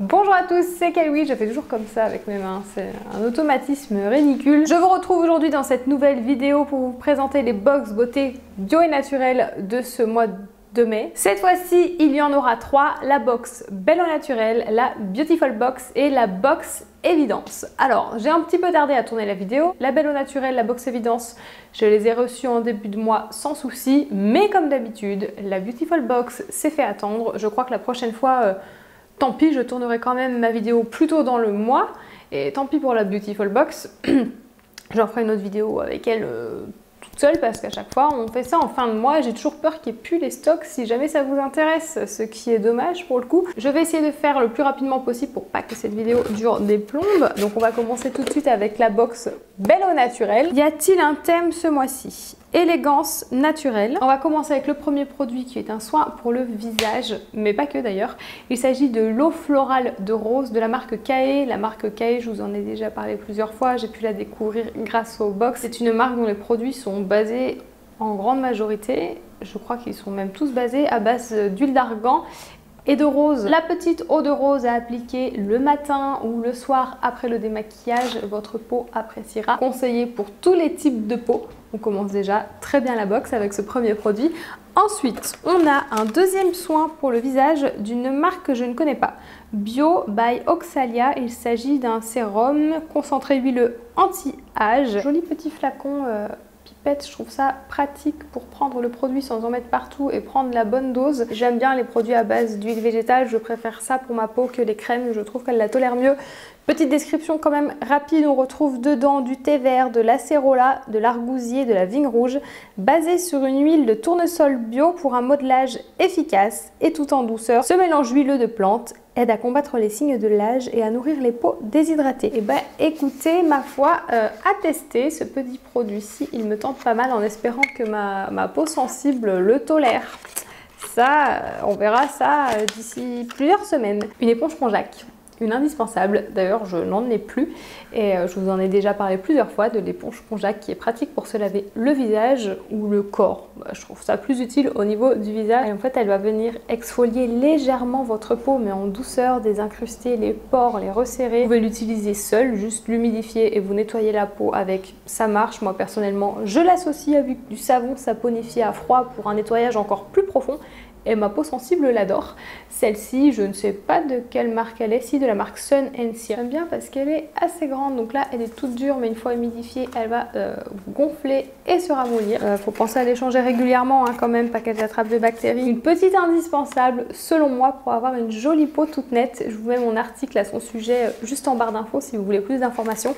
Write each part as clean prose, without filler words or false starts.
Bonjour à tous, c'est Kaoui, je fais toujours comme ça avec mes mains, c'est un automatisme ridicule. Je vous retrouve aujourd'hui dans cette nouvelle vidéo pour vous présenter les box beauté bio et naturelle de ce mois de mai. Cette fois-ci, il y en aura 3, la box Belle au naturel, la Beautiful Box et la box Évidence. Alors, j'ai un petit peu tardé à tourner la vidéo. La Belle au naturel, la box Évidence, je les ai reçues en début de mois sans souci, mais comme d'habitude, la Beautiful Box s'est fait attendre. Je crois que la prochaine fois... tant pis, je tournerai quand même ma vidéo plus tôt dans le mois. Et tant pis pour la Beautiful Box. J'en ferai une autre vidéo avec elle toute seule parce qu'à chaque fois on fait ça en fin de mois et j'ai toujours peur qu'il n'y ait plus les stocks si jamais ça vous intéresse, ce qui est dommage pour le coup. Je vais essayer de faire le plus rapidement possible pour pas que cette vidéo dure des plombes. Donc on va commencer tout de suite avec la box Belle au naturel. Y a-t-il un thème ce mois-ci? Élégance naturelle. On va commencer avec le premier produit qui est un soin pour le visage, mais pas que d'ailleurs. Il s'agit de l'eau florale de rose de la marque Kae. La marque Kae, je vous en ai déjà parlé plusieurs fois, j'ai pu la découvrir grâce au box. C'est une marque dont les produits sont basés en grande majorité, je crois qu'ils sont même tous basés à base d'huile d'argan et de rose. La petite eau de rose à appliquer le matin ou le soir après le démaquillage, votre peau appréciera. Conseillé pour tous les types de peau. On commence déjà très bien la box avec ce premier produit. Ensuite, on a un deuxième soin pour le visage d'une marque que je ne connais pas. Bio by Oxalia. Il s'agit d'un sérum concentré huileux anti-âge. Joli petit flacon pipette, je trouve ça pratique pour prendre le produit sans en mettre partout et prendre la bonne dose. J'aime bien les produits à base d'huile végétale, je préfère ça pour ma peau que les crèmes, je trouve qu'elle la tolère mieux. Petite description quand même rapide, on retrouve dedans du thé vert, de l'acérola, de l'argousier, de la vigne rouge, basé sur une huile de tournesol bio pour un modelage efficace et tout en douceur. Ce mélange huileux de plantes aide à combattre les signes de l'âge et à nourrir les peaux déshydratées. Et ben écoutez, ma foi, à tester ce petit produit-ci, il me tente pas mal en espérant que ma peau sensible le tolère. Ça, on verra ça d'ici plusieurs semaines. Une éponge Conjac. Une indispensable, d'ailleurs je n'en ai plus et je vous en ai déjà parlé plusieurs fois de l'éponge Conjac qui est pratique pour se laver le visage ou le corps. Je trouve ça plus utile au niveau du visage et en fait elle va venir exfolier légèrement votre peau mais en douceur, désincruster les pores, les resserrer. Vous pouvez l'utiliser seule, juste l'humidifier et vous nettoyer la peau avec, ça marche. Moi personnellement je l'associe avec du savon saponifié à froid pour un nettoyage encore plus profond. Et ma peau sensible l'adore. Celle-ci, je ne sais pas de quelle marque elle est, si de la marque Sun & Sear. J'aime bien parce qu'elle est assez grande, donc là elle est toute dure, mais une fois humidifiée, elle va gonfler et se ramollir. Faut penser à les changer régulièrement quand même, pas qu'elles attrapent de bactéries. Une petite indispensable, selon moi, pour avoir une jolie peau toute nette. Je vous mets mon article à son sujet juste en barre d'infos si vous voulez plus d'informations.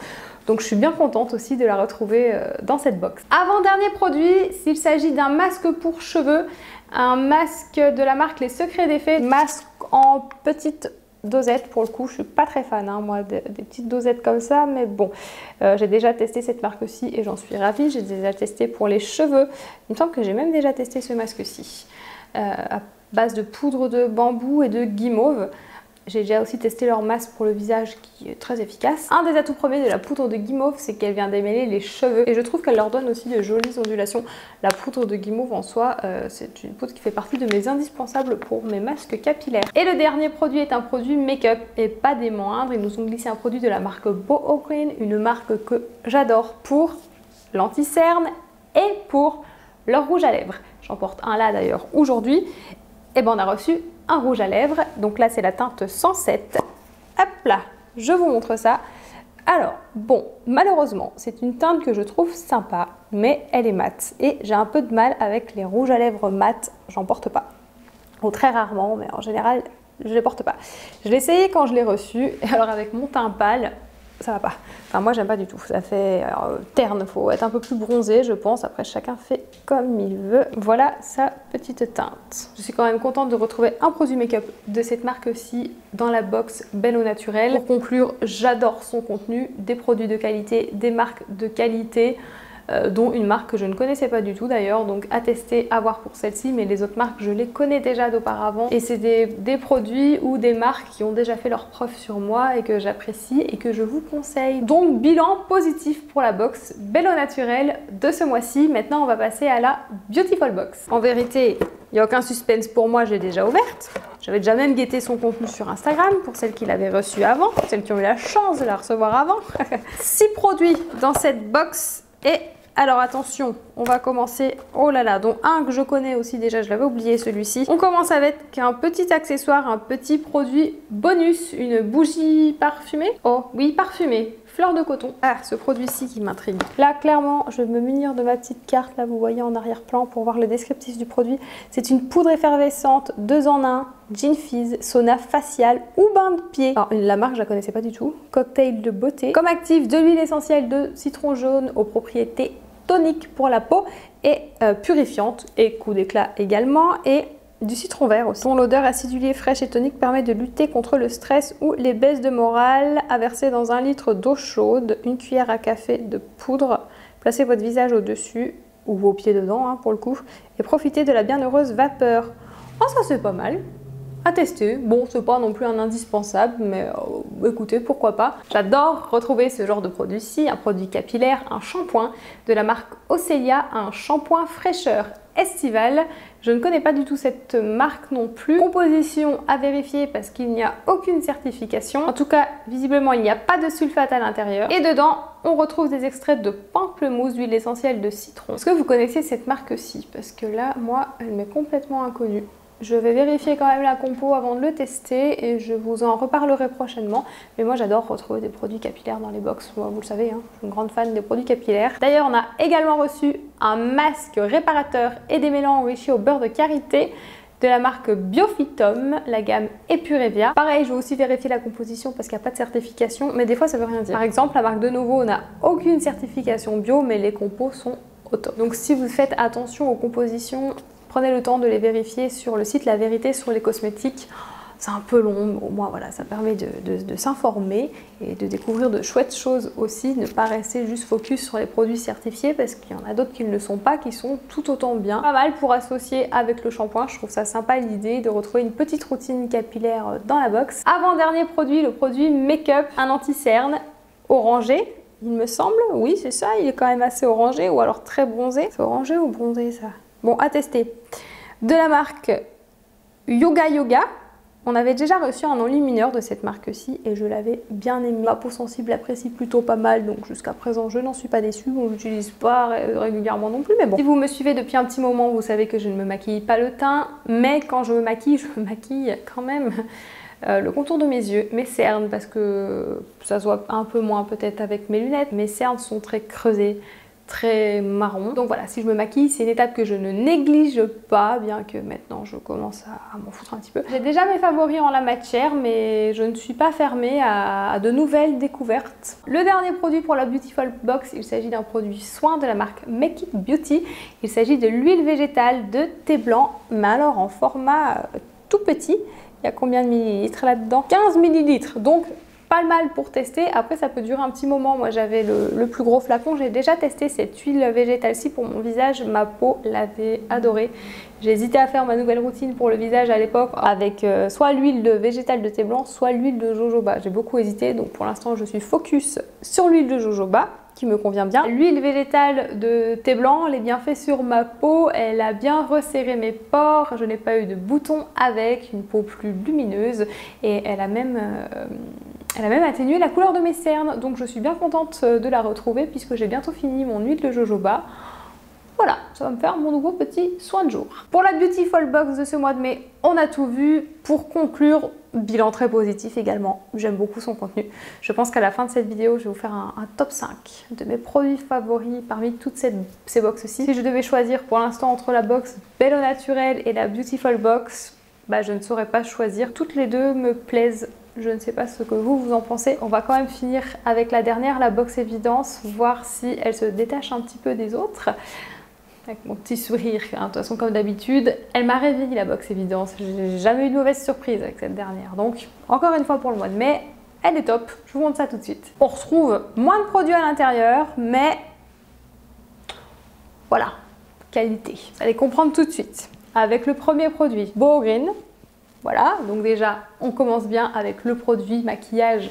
Donc je suis bien contente aussi de la retrouver dans cette box. Avant-dernier produit, s'il s'agit d'un masque pour cheveux. Un masque de la marque Les Secrets des Fées, masque en petite dosette pour le coup, je suis pas très fan moi des petites dosettes comme ça, mais bon, j'ai déjà testé cette marque-ci et j'en suis ravie. J'ai déjà testé pour les cheveux, il me semble que j'ai même déjà testé ce masque-ci à base de poudre de bambou et de guimauve. J'ai déjà aussi testé leur masque pour le visage qui est très efficace. Un des atouts premiers de la poudre de guimauve, c'est qu'elle vient démêler les cheveux. Et je trouve qu'elle leur donne aussi de jolies ondulations. La poudre de guimauve en soi, c'est une poudre qui fait partie de mes indispensables pour mes masques capillaires. Et le dernier produit est un produit make-up et pas des moindres. Ils nous ont glissé un produit de la marque Boho Green, une marque que j'adore pour l'anti-cerne et pour leur rouge à lèvres. J'en porte un là d'ailleurs aujourd'hui. Et ben on a reçu un rouge à lèvres, donc là c'est la teinte 107. Hop là, je vous montre ça. Alors bon, malheureusement c'est une teinte que je trouve sympa, mais elle est mate et j'ai un peu de mal avec les rouges à lèvres mat, j'en porte pas. Ou très rarement, mais en général je les porte pas. Je l'ai essayé quand je l'ai reçu et alors avec mon teint pâle, ça va pas. Enfin moi j'aime pas du tout, ça fait terne, faut être un peu plus bronzé je pense, après chacun fait comme il veut. Voilà sa petite teinte. Je suis quand même contente de retrouver un produit make-up de cette marque-ci dans la box Belle au naturel. Pour conclure, j'adore son contenu, des produits de qualité, des marques de qualité. Dont une marque que je ne connaissais pas du tout d'ailleurs, donc à tester, à voir pour celle-ci, mais les autres marques je les connais déjà d'auparavant et c'est des produits ou des marques qui ont déjà fait leur preuve sur moi et que j'apprécie et que je vous conseille. Donc bilan positif pour la box Belle au naturel de ce mois-ci. Maintenant on va passer à la Beautiful Box. En vérité Il n'y a aucun suspense pour moi, j'ai déjà ouverte. J'avais déjà même guetté son contenu sur Instagram pour celles qui l'avaient reçu avant, celles qui ont eu la chance de la recevoir avant. 6 produits dans cette box et alors attention, on va commencer, oh là là, dont un que je connais aussi déjà, je l'avais oublié celui-ci. On commence avec un petit accessoire, un petit produit bonus, une bougie parfumée. Oh oui, parfumée. Fleur de coton. Ah, ce produit-ci qui m'intrigue. Là, clairement, je vais me munir de ma petite carte, là, vous voyez en arrière-plan, pour voir le descriptif du produit. C'est une poudre effervescente, 2 en 1, Gin Fizz, sauna facial ou bain de pied. Alors, la marque, je la connaissais pas du tout. Cocktail de beauté. Comme actif, de l'huile essentielle de citron jaune aux propriétés toniques pour la peau et purifiante et coup d'éclat également. Et du citron vert aussi. Dont l'odeur acidulée, fraîche et tonique permet de lutter contre le stress ou les baisses de morale. À verser dans 1 litre d'eau chaude, 1 cuillère à café de poudre. Placez votre visage au-dessus ou vos pieds dedans hein, pour le coup et profitez de la bienheureuse vapeur. Oh, ça c'est pas mal. À tester. Bon, c'est pas non plus un indispensable, mais écoutez, pourquoi pas. J'adore retrouver ce genre de produit-ci, un produit capillaire, un shampoing de la marque Ocelia, un shampoing fraîcheur estival. Je ne connais pas du tout cette marque non plus. Composition à vérifier parce qu'il n'y a aucune certification. En tout cas, visiblement, il n'y a pas de sulfate à l'intérieur. Et dedans, on retrouve des extraits de pamplemousse, d'huile essentielle de citron. Est-ce que vous connaissez cette marque-ci? Parce que là, moi, elle m'est complètement inconnue. Je vais vérifier quand même la compo avant de le tester et je vous en reparlerai prochainement. Mais moi j'adore retrouver des produits capillaires dans les box, moi, vous le savez, hein, je suis une grande fan des produits capillaires. D'ailleurs on a également reçu un masque réparateur et démêlant enrichi au beurre de karité de la marque Biophytum, la gamme Epurevia. Pareil, je vais aussi vérifier la composition parce qu'il n'y a pas de certification, mais des fois ça veut rien dire. Par exemple, la marque de Novo n'a aucune certification bio, mais les compos sont au top. Donc si vous faites attention aux compositions, prenez le temps de les vérifier sur le site La Vérité sur les cosmétiques. C'est un peu long, au moins voilà, ça permet de s'informer et de découvrir de chouettes choses aussi, ne pas rester juste focus sur les produits certifiés parce qu'il y en a d'autres qui ne le sont pas, qui sont tout autant bien. Pas mal pour associer avec le shampoing, je trouve ça sympa l'idée de retrouver une petite routine capillaire dans la box. Avant-dernier produit, le produit Make-up, un anti-cerne orangé. Il me semble, oui c'est ça, il est quand même assez orangé ou alors très bronzé. C'est orangé ou bronzé ça? Bon, à tester. De la marque Yoga Yoga. On avait déjà reçu un enlumineur de cette marque-ci et je l'avais bien aimé. Ma peau sensible apprécie plutôt pas mal, donc jusqu'à présent je n'en suis pas déçue. On ne l'utilise pas régulièrement non plus, mais bon. Si vous me suivez depuis un petit moment, vous savez que je ne me maquille pas le teint, mais quand je me maquille quand même le contour de mes yeux, mes cernes, parce que ça se voit un peu moins peut-être avec mes lunettes. Mes cernes sont très creusées, très marron. Donc voilà, si je me maquille, c'est une étape que je ne néglige pas, bien que maintenant je commence à m'en foutre un petit peu. J'ai déjà mes favoris en la matière, mais je ne suis pas fermée à de nouvelles découvertes. Le dernier produit pour la Beautiful Box, il s'agit d'un produit soin de la marque Make It Beauty. Il s'agit de l'huile végétale de thé blanc, mais alors en format tout petit. Il y a combien de millilitres là-dedans? 15 millilitres, donc pas mal pour tester. Après ça peut durer un petit moment. Moi j'avais le plus gros flacon. J'ai déjà testé cette huile végétale-ci pour mon visage. Ma peau l'avait adorée. J'ai hésité à faire ma nouvelle routine pour le visage à l'époque avec soit l'huile végétale de thé blanc, soit l'huile de jojoba. J'ai beaucoup hésité, donc pour l'instant je suis focus sur l'huile de jojoba qui me convient bien. L'huile végétale de thé blanc, les bienfaits sur ma peau, elle a bien resserré mes pores, je n'ai pas eu de boutons avec, une peau plus lumineuse et elle a même atténué la couleur de mes cernes, donc je suis bien contente de la retrouver puisque j'ai bientôt fini mon huile de jojoba. Voilà, ça va me faire mon nouveau petit soin de jour. Pour la Beautiful Box de ce mois de mai, on a tout vu. Pour conclure, bilan très positif également. J'aime beaucoup son contenu. Je pense qu'à la fin de cette vidéo, je vais vous faire un top 5 de mes produits favoris parmi toutes ces boxes-ci. Si je devais choisir pour l'instant entre la box Belle au Naturel et la Beautiful Box, bah, je ne saurais pas choisir. Toutes les deux me plaisent. Je ne sais pas ce que vous en pensez. On va quand même finir avec la dernière, la box Évidence, voir si elle se détache un petit peu des autres. Avec mon petit sourire, hein. De toute façon comme d'habitude, elle m'a réveillée la box Évidence. J'ai jamais eu de mauvaise surprise avec cette dernière. Donc encore une fois pour le mois de mai, elle est top. Je vous montre ça tout de suite. On retrouve moins de produits à l'intérieur, mais voilà, qualité. Vous allez comprendre tout de suite. Avec le premier produit, Boho Green. Voilà, donc déjà on commence bien avec le produit maquillage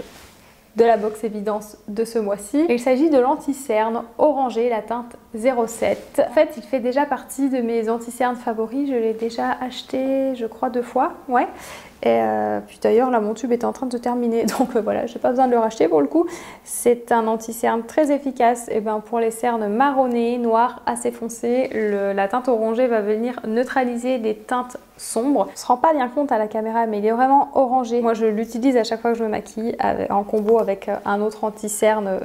de la box évidence de ce mois-ci. Il s'agit de l'anti-cerne orangé, la teinte 07. En fait, il fait déjà partie de mes anti-cernes favoris. Je l'ai déjà acheté, je crois, 2 fois. Ouais. Et puis d'ailleurs là mon tube était en train de se terminer, donc voilà, j'ai pas besoin de le racheter pour le coup. C'est un anti-cerne très efficace et pour les cernes marronnées, noires, assez foncées. La teinte orangée va venir neutraliser les teintes sombres. On se rend pas bien compte à la caméra, mais il est vraiment orangé. Moi je l'utilise à chaque fois que je me maquille en combo avec un autre anti-cerne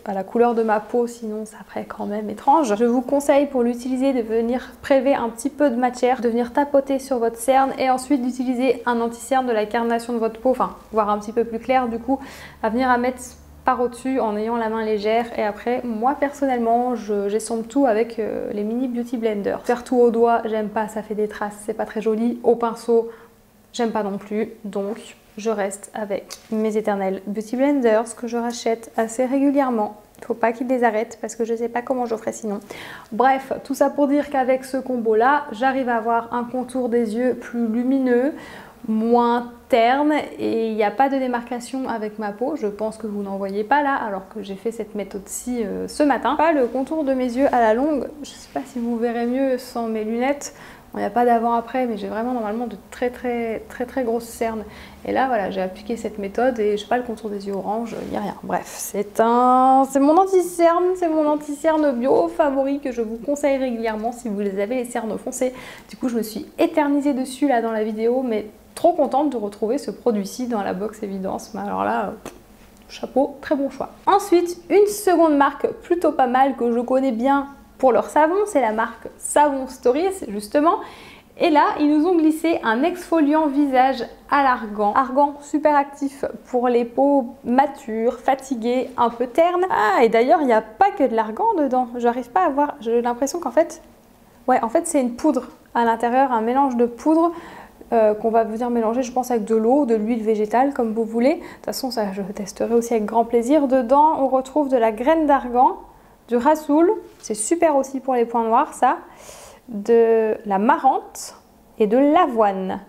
à la couleur de ma peau, sinon ça ferait quand même étrange. Je vous conseille pour l'utiliser de venir prélever un petit peu de matière, de venir tapoter sur votre cerne et ensuite d'utiliser un anti-cerne de la carnation de votre peau, enfin voire un petit peu plus clair du coup, à venir à mettre par au-dessus en ayant la main légère. Et après moi personnellement j'estompe tout avec les mini beauty blender. Faire tout au doigt j'aime pas, ça fait des traces, c'est pas très joli. Au pinceau j'aime pas non plus, donc je reste avec mes éternels beauty blenders que je rachète assez régulièrement. Faut pas qu'ils les arrêtent parce que je sais pas comment je ferai sinon. Bref, tout ça pour dire qu'avec ce combo là, j'arrive à avoir un contour des yeux plus lumineux, moins terne et il n'y a pas de démarcation avec ma peau. Je pense que vous n'en voyez pas là alors que j'ai fait cette méthode-ci ce matin. Pas le contour de mes yeux à la longue, je sais pas si vous verrez mieux sans mes lunettes. Il n'y a pas d'avant-après, mais j'ai vraiment normalement de très grosses cernes. Et là, voilà, j'ai appliqué cette méthode et je sais pas, le contour des yeux orange, il n'y a rien. Bref, c'est mon anti-cerne, c'est mon anti-cerne bio favori que je vous conseille régulièrement si vous avez les cernes foncées. Du coup, je me suis éternisée dessus là dans la vidéo, mais trop contente de retrouver ce produit-ci dans la box évidence. Mais alors là, chapeau, très bon choix. Ensuite, une seconde marque plutôt pas mal que je connais bien pour leur savon, c'est la marque Savon Stories justement. Et là, ils nous ont glissé un exfoliant visage à l'argan. Argan super actif pour les peaux matures, fatiguées, un peu ternes. Ah, et d'ailleurs, il n'y a pas que de l'argan dedans. J'arrive pas à voir, j'ai l'impression qu'en fait, ouais, en fait c'est une poudre à l'intérieur, un mélange de poudre qu'on va venir mélanger, je pense, avec de l'eau, de l'huile végétale, comme vous voulez. De toute façon, ça, je testerai aussi avec grand plaisir. Dedans, on retrouve de la graine d'argan, du rassoul, c'est super aussi pour les points noirs ça, de la marante et de l'avoine,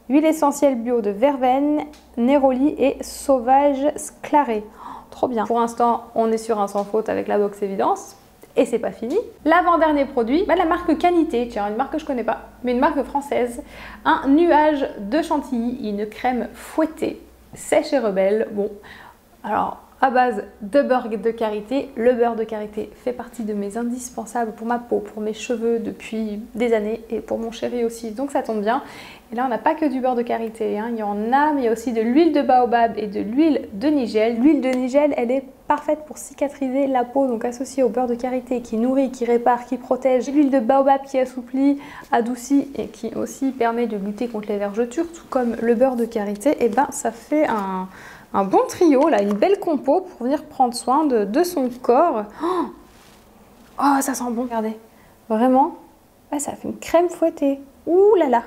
huile essentielle bio de verveine, néroli et sauvage sclaré. Oh, trop bien. Pour l'instant, on est sur un sans faute avec la box évidence. Et c'est pas fini. L'avant-dernier produit, la marque Canité, tiens, une marque que je connais pas, mais une marque française. Un nuage de chantilly, une crème fouettée, sèche et rebelle. Bon, alors à base de beurre de karité. Le beurre de karité fait partie de mes indispensables pour ma peau, pour mes cheveux depuis des années et pour mon chéri aussi, donc ça tombe bien. Et là on n'a pas que du beurre de karité, hein. Il y en a, mais il y a aussi de l'huile de baobab et de l'huile de nigel. L'huile de nigel, elle est parfaite pour cicatriser la peau, donc associée au beurre de karité qui nourrit, qui répare, qui protège. L'huile de baobab qui assouplit, adoucit et qui aussi permet de lutter contre les vergetures, tout comme le beurre de karité. Et ça fait un bon trio, là, une belle compo pour venir prendre soin de son corps. Oh, ça sent bon, regardez. Vraiment, ça fait une crème fouettée. Ouh là là.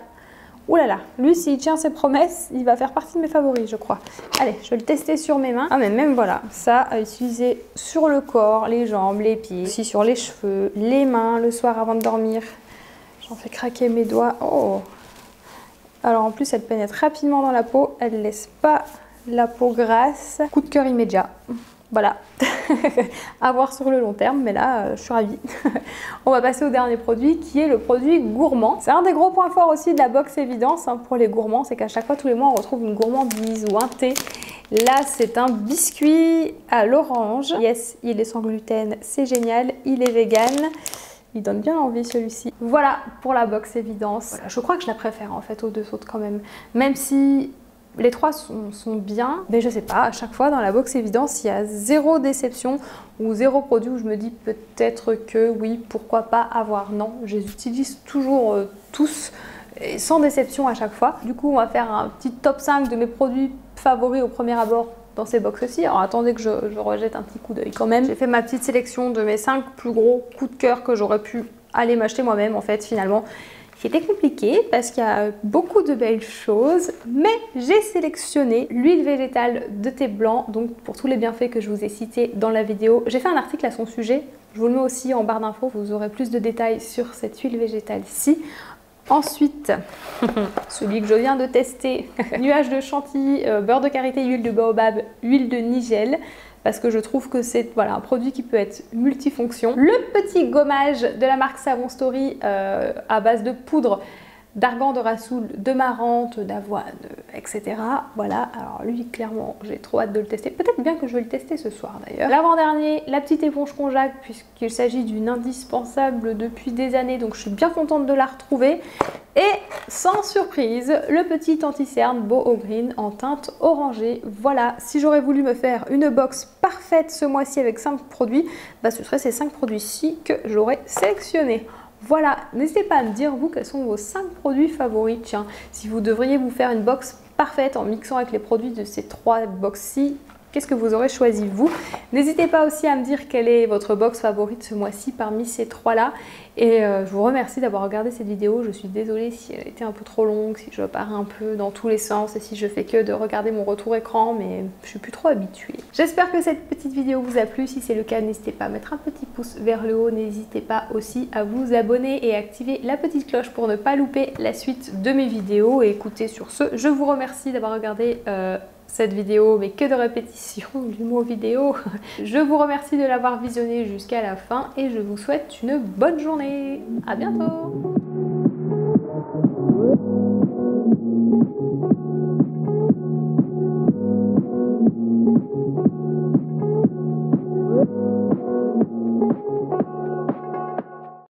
Ouh là là. Lui, s'il tient ses promesses, il va faire partie de mes favoris, je crois. Allez, je vais le tester sur mes mains. Ah, mais même voilà, ça à utiliser sur le corps, les jambes, les pieds, aussi sur les cheveux, les mains, le soir avant de dormir. J'en fais craquer mes doigts. Oh. Alors en plus, elle pénètre rapidement dans la peau. Elle ne laisse pas la peau grasse. Coup de cœur immédiat. Voilà. À voir sur le long terme, mais là, je suis ravie. On va passer au dernier produit qui est le produit gourmand. C'est un des gros points forts aussi de la box évidence pour les gourmands, c'est qu'à chaque fois, tous les mois, on retrouve une gourmandise ou un thé. Là, c'est un biscuit à l'orange. Yes, il est sans gluten, c'est génial. Il est vegan. Il donne bien envie celui-ci. Voilà pour la box évidence. Voilà, je crois que je la préfère en fait aux deux autres quand même. Même si les trois sont bien, mais je sais pas, à chaque fois dans la box évidence, il y a zéro déception ou zéro produit où je me dis peut-être que oui, pourquoi pas avoir. Non, je les utilise toujours tous et sans déception à chaque fois. Du coup, on va faire un petit top 5 de mes produits favoris au premier abord dans ces box-ci. Alors attendez que je rejette un petit coup d'œil quand même. J'ai fait ma petite sélection de mes 5 plus gros coups de cœur que j'aurais pu aller m'acheter moi-même en fait finalement. C'était compliqué parce qu'il y a beaucoup de belles choses, mais j'ai sélectionné l'huile végétale de thé blanc, donc pour tous les bienfaits que je vous ai cités dans la vidéo. J'ai fait un article à son sujet, je vous le mets aussi en barre d'infos, vous aurez plus de détails sur cette huile végétale-ci. Ensuite, celui que je viens de tester, nuage de chantilly, beurre de karité, huile de baobab, huile de nigel, parce que je trouve que c'est voilà, un produit qui peut être multifonction. Le petit gommage de la marque Savon Story à base de poudre d'argan, de rassoul, de marrante, d'avoine, etc. Voilà, alors lui clairement j'ai trop hâte de le tester. Peut-être bien que je vais le tester ce soir d'ailleurs. L'avant-dernier, la petite éponge Conjac, puisqu'il s'agit d'une indispensable depuis des années, donc je suis bien contente de la retrouver. Et sans surprise, le petit anti-cerne Boho Green en teinte orangée. Voilà, si j'aurais voulu me faire une box parfaite ce mois-ci avec 5 produits, bah ce serait ces 5 produits-ci que j'aurais sélectionnés. Voilà, n'hésitez pas à me dire vous quels sont vos 5 produits favoris. Tiens, si vous devriez vous faire une box parfaite en mixant avec les produits de ces 3 box-ci, qu'est-ce que vous aurez choisi vous? N'hésitez pas aussi à me dire quelle est votre box favorite ce mois-ci parmi ces 3-là. Et je vous remercie d'avoir regardé cette vidéo. Je suis désolée si elle a été un peu trop longue, si je pars un peu dans tous les sens et si je fais que de regarder mon retour écran, mais je suis plus trop habituée. J'espère que cette petite vidéo vous a plu. Si c'est le cas, n'hésitez pas à mettre un petit pouce vers le haut. N'hésitez pas aussi à vous abonner et activer la petite cloche pour ne pas louper la suite de mes vidéos. Et écoutez, sur ce, je vous remercie d'avoir regardé cette vidéo, mais que de répétition du mot vidéo. Je vous remercie de l'avoir visionné jusqu'à la fin et je vous souhaite une bonne journée. À bientôt.